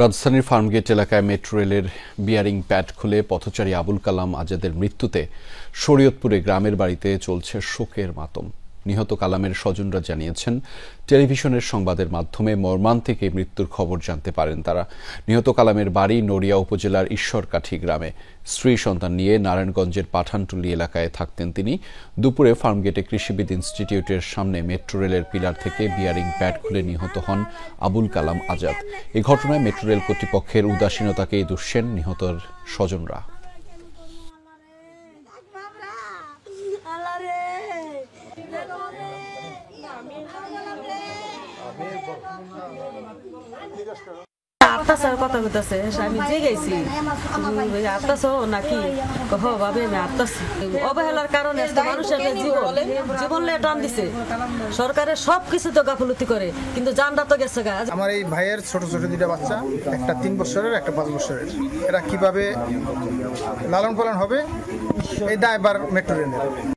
রাজধানীর ফার্মগেট এলাকায় মেট্রো রেলের বিয়ারিং প্যাড খুলে পথচারী আবুল কালাম আজাদের মৃত্যুতে শরীয়তপুরে গ্রামের বাড়িতে চলছে শোকের মাতম। নিহত কালামের স্বজনরা জানিয়েছেন, টেলিভিশনের সংবাদের মাধ্যমে মর্মান্তিক এই মৃত্যুর খবর জানতে পারেন তারা। নিহত কালামের বাড়ি নড়িয়া উপজেলার ঈশ্বরকাঠি গ্রামে। স্ত্রী সন্তান নিয়ে নারায়ণগঞ্জের পাঠানটুলি এলাকায় থাকতেন তিনি। দুপুরে ফার্মগেটে কৃষিবিদ ইনস্টিটিউটের সামনে মেট্রো রেলের পিলার থেকে বিয়ারিং প্যাড খুলে নিহত হন আবুল কালাম আজাদ। এই ঘটনায় মেট্রো রেল কর্তৃপক্ষের উদাসীনতাকেই দুষছেন নিহতের স্বজনরা। কথা বলতেছে, আমি জেগেছি আটটাছো নাকি ভাবে আমি আটটাছি। অবহেলার কারণে মানুষের জীবন টান দিছে। সরকারের সবকিছু তো গাফলতি করে, কিন্তু জানটা তো গেছে গা। আমার এই ভাইয়ের ছোট ছোট দুইটা বাচ্চা, একটা 3 বছরের একটা 5 বছরের, এরা কিভাবে লালন পালন হবে এই দায়ভার মেট্রো রেলের।